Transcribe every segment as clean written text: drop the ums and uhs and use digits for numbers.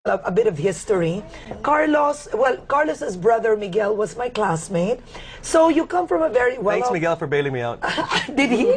a bit of history. Carlos's brother Miguel was my classmate. So you come from a very well-off... Thanks, Miguel, for bailing me out. Did he?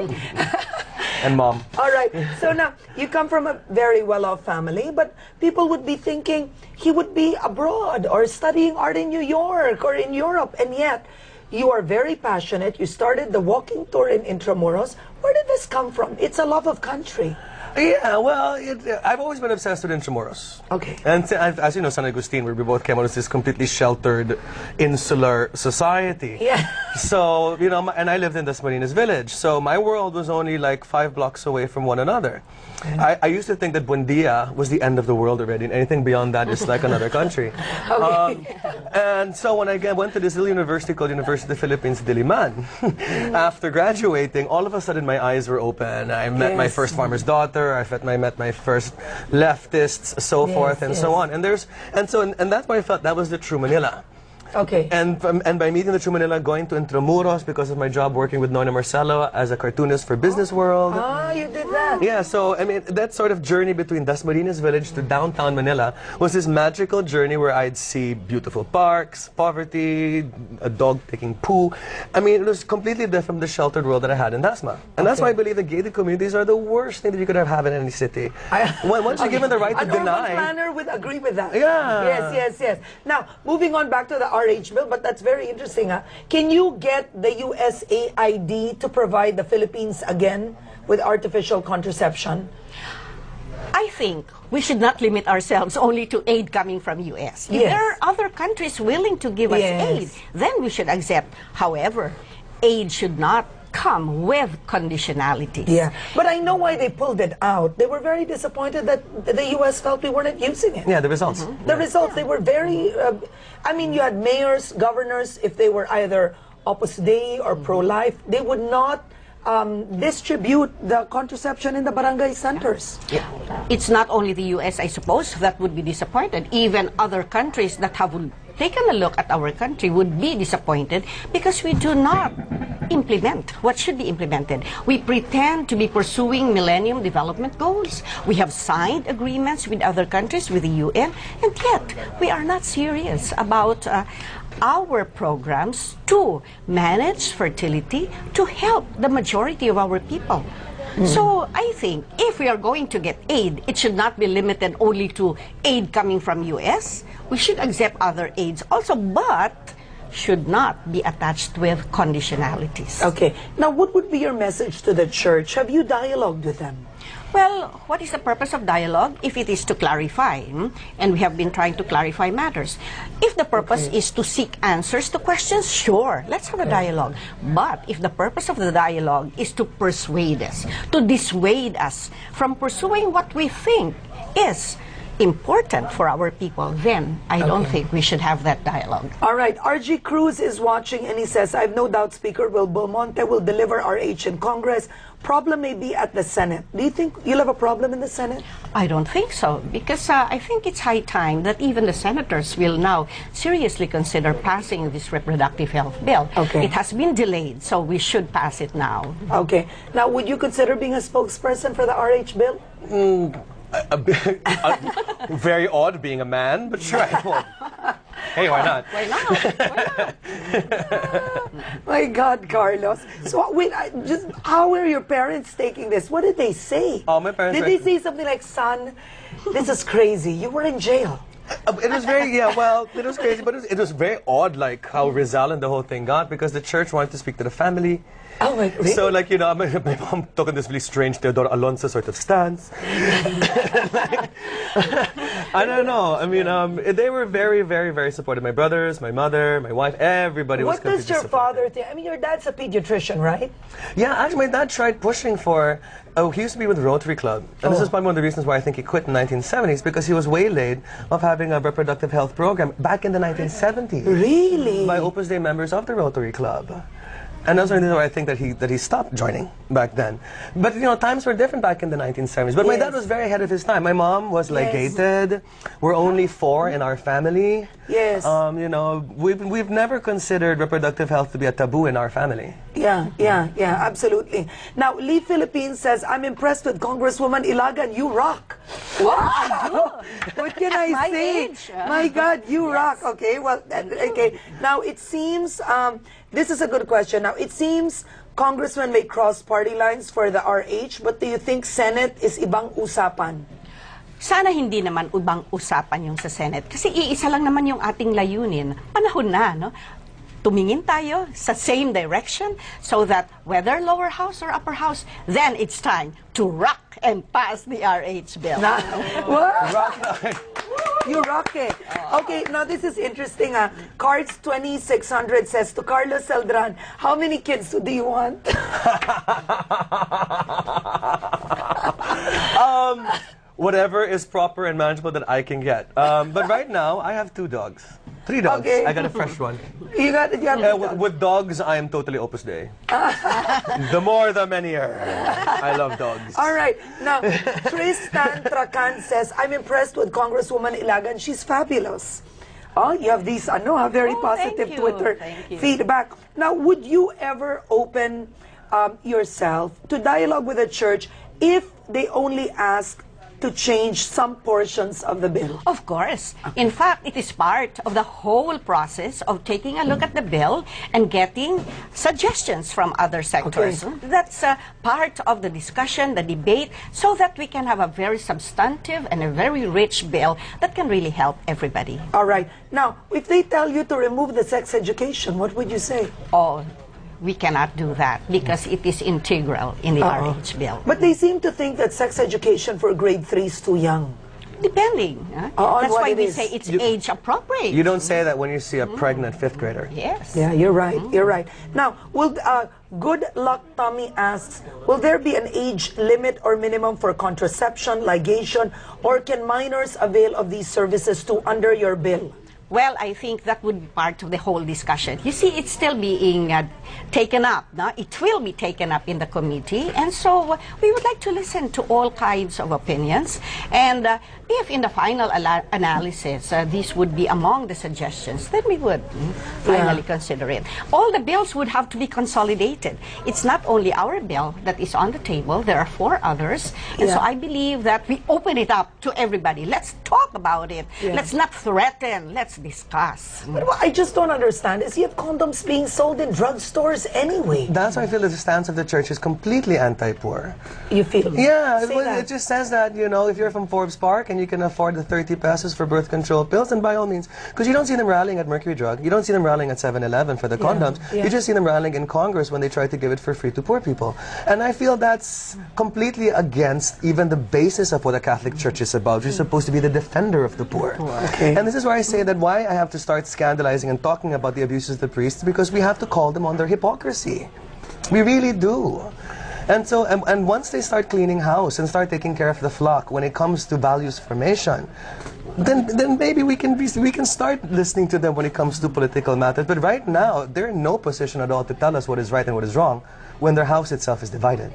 And Mom. All right. So now, you come from a very well-off family, but people would be thinking he would be abroad or studying art in New York or in Europe, and yet you are very passionate. You started the walking tour in Intramuros. Where did this come from? It's a love of country. Yeah, well, I've always been obsessed with Intramuros. Okay. And as you know, San Agustin, where we both came out, is this completely sheltered, insular society. Yeah. So, you know, and I lived in Dasmariñas village, so my world was only like 5 blocks away from one another. I used to think that Buendia was the end of the world already, and anything beyond that is like another country. Okay. And so when I went to this little university called University of the Philippines, Diliman, after graduating, all of a sudden my eyes were open. I met my first farmer's daughter. I met my first leftists, so forth and so on. And that's why I felt that was the true Manila. Okay. And by meeting the true Manila, going to Intramuros because of my job working with Nona Marcelo as a cartoonist for Business World. Ah, you did that. Yeah, so I mean, that sort of journey between Dasmariñas village to downtown Manila was this magical journey where I'd see beautiful parks, poverty, a dog taking poo. I mean, it was completely different from the sheltered world that I had in Dasma. And that's why I believe the gated communities are the worst thing that you could have in any city. Once you're given the right to deny... An urban planner would agree with that. Yeah. Yes. Now, moving on back to the RH bill, but that's very interesting. Can you get the USAID to provide the Philippines again with artificial contraception? I think we should not limit ourselves only to aid coming from U.S. If there are other countries willing to give us aid, then we should accept. However, aid should not come with conditionalities. Yeah, but I know why they pulled it out. They were very disappointed that the U.S. felt we weren't using it. Yeah, the results. The results, they were very... I mean, you had mayors, governors, if they were either Opus Dei or pro-life, they would not distribute the contraception in the barangay centers. Yeah. It's not only the U.S., I suppose, that would be disappointed. Even other countries that have taken a look at our country would be disappointed because we do not implement what should be implemented. We pretend to be pursuing Millennium Development Goals. We have signed agreements with other countries, with the UN, and yet we are not serious about our programs to manage fertility to help the majority of our people. So I think if we are going to get aid, it should not be limited only to aid coming from U.S. We should accept other aids also, but should not be attached with conditionalities. Okay. Now, what would be your message to the church? Have you dialogued with them? Well, what is the purpose of dialogue if it is to clarify? And we have been trying to clarify matters. If the purpose is to seek answers to questions, sure, let's have a dialogue. But if the purpose of the dialogue is to persuade us, to dissuade us from pursuing what we think is important for our people, then I don't think we should have that dialogue. All right, RG Cruz is watching and he says, I have no doubt Speaker Will Belmonte will deliver RH in Congress. Problem may be at the Senate. Do you think you'll have a problem in the Senate? I don't think so, because I think it's high time that even the senators will now seriously consider passing this reproductive health bill. Okay. It has been delayed, so we should pass it now. Okay. Now, would you consider being a spokesperson for the RH bill? Very odd being a man, but sure, I won't. Hey, why not? Why not? My God, Carlos. So, wait, how were your parents taking this? What did they say? Oh, my parents... Did they say something like, son, this is crazy, you were in jail? It was very, well, it was crazy, but it was very odd, like, how Rizal and the whole thing got, because the church wanted to speak to the family. Oh, my God. So, like, you know, my mom took on this really strange Teodoro Alonso sort of stance. Like, I don't know. I mean, they were very, very, very supportive. My brothers, my mother, my wife, everybody was completely supportive. What does your father think? I mean, your dad's a pediatrician, right? Yeah, actually, my dad tried pushing for... he used to be with the Rotary Club. And this is probably one of the reasons why I think he quit in the 1970s, because he was waylaid of having a reproductive health program back in the 1970s. Really? By Opus Dei members of the Rotary Club. And that's the reason why I think that he stopped joining back then. But, you know, times were different back in the 1970s. But my dad was very ahead of his time. My mom was ligated. We're only 4 in our family. Yes. You know, we've never considered reproductive health to be a taboo in our family. Yeah, absolutely. Now, Lee Philippines says, I'm impressed with Congresswoman Ilagan. You rock. Wow! What can I my say? age. My God, you rock. Okay, well, okay. Now, it seems, this is a good question. Now, it seems congressmen may cross party lines for the RH, but do you think Senate is ibang usapan? Sana hindi naman ibang usapan yung sa Senate. Kasi iisa lang naman yung ating layunin. Panahon na, no? Tumingin tayo sa same direction so that whether lower house or upper house, then it's time to rock and pass the RH bill. What? You rock it. Okay, now this is interesting. Cards 2600 says to Carlos Celdran, how many kids do you want? Whatever is proper and manageable that I can get. But right now, I have 2 dogs. 3 dogs. Okay. I got a fresh one. You have with dogs, I am totally Opus Dei. The more, the merrier. I love dogs. All right. Now, Tristan Tracan says, I'm impressed with Congresswoman Ilagan. She's fabulous. Oh, you have these, very positive thank you. Twitter Thank you. feedback. Now, would you ever open yourself to dialogue with the church if they only ask to change some portions of the bill? Of course. In fact, it is part of the whole process of taking a look at the bill and getting suggestions from other sectors. Okay. That's part of the discussion, the debate, so that we can have a very substantive and a very rich bill that can really help everybody. All right. Now, if they tell you to remove the sex education, what would you say? Oh, we cannot do that because it is integral in the RH bill. But they seem to think that sex education for grade 3 is too young. Depending. On That's what why it we is. say it's age appropriate. You don't say that when you see a pregnant 5th grader. Yes. Yeah, you're right. You're right. Now, Good Luck Tommy asks, will there be an age limit or minimum for contraception, ligation, or can minors avail of these services too under your bill? Well, I think that would be part of the whole discussion. You see, it's still being taken up. No? It will be taken up in the committee. And so we would like to listen to all kinds of opinions. And if in the final analysis, this would be among the suggestions, then we would finally consider it. All the bills would have to be consolidated. It's not only our bill that is on the table. There are 4 others. And so I believe that we open it up to everybody. Let's talk about it. Let's not threaten. Let's discuss. But what I just don't understand is you have condoms being sold in drugstores anyway. That's why I feel that the stance of the church is completely anti-poor. You feel? Yeah, Say that. it just says that, if you're from Forbes Park and you can afford the 30 pesos for birth control pills, then by all means. Because you don't see them rallying at Mercury Drug. You don't see them rallying at 7-Eleven for the condoms. You just see them rallying in Congress when they try to give it for free to poor people. And I feel that's completely against even the basis of what a Catholic Church is about. You're supposed to be the defender of the poor. Okay. And this is why I say that why I have to start scandalizing and talking about the abuses of the priests, because we have to call them on their hypocrisy. We really do. And so, and once they start cleaning house and start taking care of the flock when it comes to values formation, then maybe we can start listening to them when it comes to political matters. But right now, they're in no position at all to tell us what is right and what is wrong when their house itself is divided.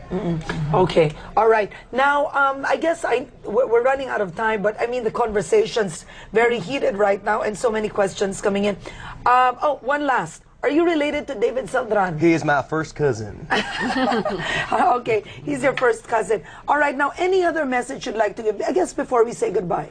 Okay, all right. Now, I guess we're running out of time, but I mean the conversation's very heated right now and so many questions coming in. One last. Are you related to David Celdran? He is my first cousin. Okay, he's your first cousin. All right, now any other message you'd like to give, I guess, before we say goodbye?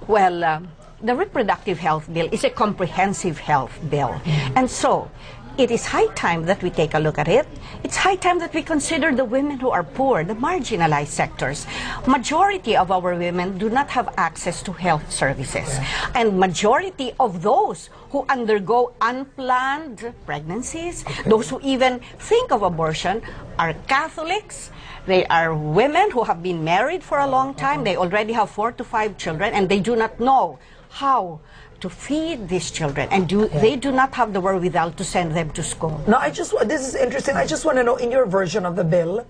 Well, the reproductive health bill is a comprehensive health bill. And so, it is high time that we take a look at it. It's high time that we consider the women who are poor, the marginalized sectors. Majority of our women do not have access to health services. And majority of those who undergo unplanned pregnancies, those who even think of abortion, are Catholics. They are women who have been married for a long time. They already have 4 to 5 children, and they do not know how to feed these children, and they do not have the wherewithal to send them to school. No, this is interesting. I just want to know, in your version of the bill,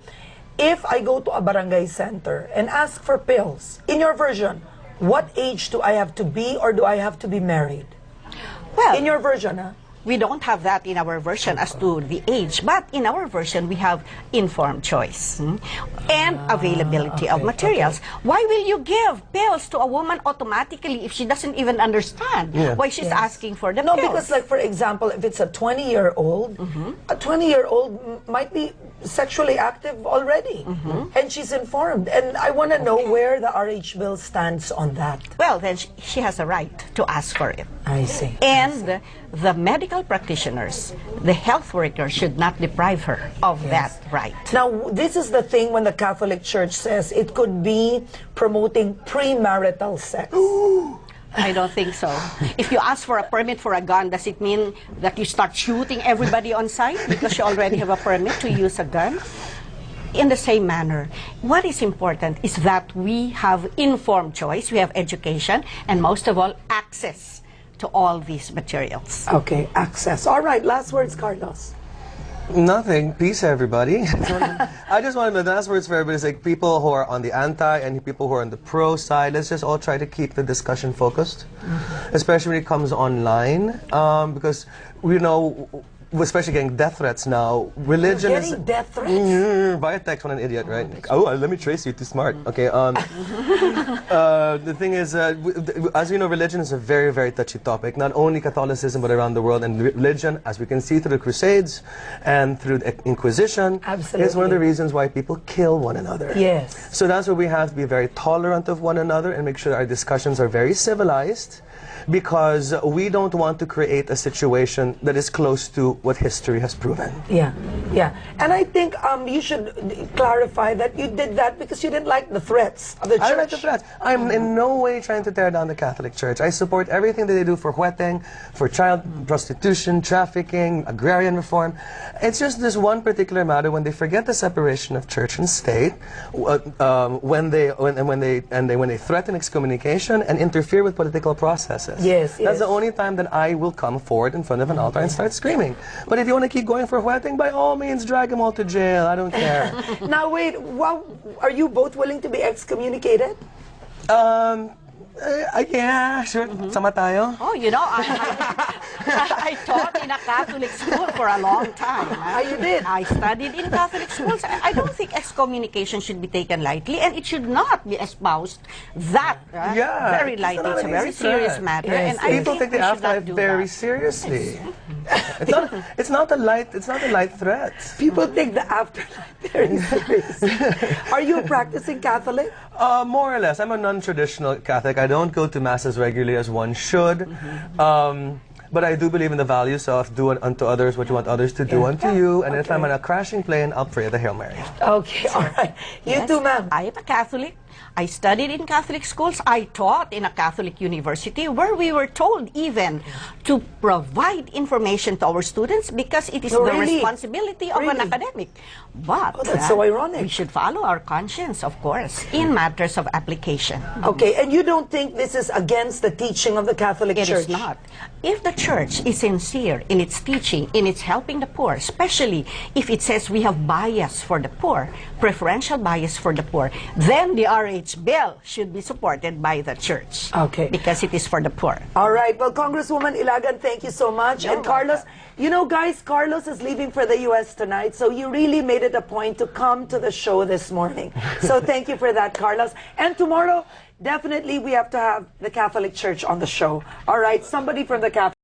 if I go to a barangay center and ask for pills, in your version, what age do I have to be, or do I have to be married? Well, In your version, We don't have that in our version as to the age, but in our version we have informed choice and availability of materials. Why will you give pills to a woman automatically if she doesn't even understand why she's asking for the pills? No, because like for example, if it's a 20-year-old, a 20-year-old might be sexually active already, and she's informed. And I want to know where the RH bill stands on that. Well, then she has a right to ask for it. I see. And the medical practitioners, the health workers, should not deprive her of that right. Now, this is the thing when the Catholic Church says it could be promoting premarital sex. I don't think so. If you ask for a permit for a gun, does it mean that you start shooting everybody on sight because you already have a permit to use a gun? In the same manner, what is important is that we have informed choice, we have education, and most of all, access to all these materials. Okay, access. All right, last words, Carlos. Nothing. Peace, everybody. I just wanted the last words for everybody is like people who are on the anti and people who are on the pro side. Let's just all try to keep the discussion focused, especially when it comes online, because we know. Especially getting death threats now. Religion You're is getting death threats. By a text when an idiot, right? Oh, let me trace you. Too smart. Okay. The thing is, as we know, religion is a very, very touchy topic. Not only Catholicism, but around the world. And religion, as we can see through the Crusades and through the Inquisition, is one of the reasons why people kill one another. Yes. So that's why we have to be very tolerant of one another and make sure our discussions are very civilized, because we don't want to create a situation that is close to what history has proven. Yeah, yeah. And I think you should clarify that you did that because you didn't like the threats of the church. I don't like the threats. I'm in no way trying to tear down the Catholic Church. I support everything that they do for hueteng, for child prostitution, trafficking, agrarian reform. It's just this one particular matter when they forget the separation of church and state, when they threaten excommunication and interfere with political processes. Yes, That's the only time that I will come forward in front of an altar and start screaming. But if you want to keep going for hueteng, by all means, drag them all to jail. I don't care. Now wait, are you both willing to be excommunicated? Yeah, sure. Sama tayo. Oh, you know, I taught in a Catholic school for a long time. You did? I studied in Catholic schools. I don't think excommunication should be taken lightly, and it should not be espoused that very lightly. It's a very serious matter, and I people take the afterlife very seriously. It's not a light threat. People take the afterlife very seriously. Are you a practicing Catholic? More or less. I'm a non-traditional Catholic. I don't go to masses regularly as one should. But I do believe in the values of do unto others what you want others to do unto you. And if I'm on a crashing plane, I'll pray the Hail Mary. Okay, all right. You too, ma'am. I am a Catholic. I studied in Catholic schools. I taught in a Catholic university where we were told even to provide information to our students because it is the responsibility of an academic. But that's so ironic. We should follow our conscience, of course, in matters of application. Okay, and you don't think this is against the teaching of the Catholic Church? It is not. If the Church is sincere in its teaching, in its helping the poor, especially if it says we have bias for the poor, preferential bias for the poor, then the RH bill should be supported by the Church. Okay. Because it is for the poor. All right. Well, Congresswoman Ilagan, thank you so much. And Carlos, you know, guys, Carlos is leaving for the U.S. tonight, so you really made it a point to come to the show this morning. So thank you for that, Carlos. And tomorrow, definitely we have to have the Catholic Church on the show. All right. Somebody from the Catholic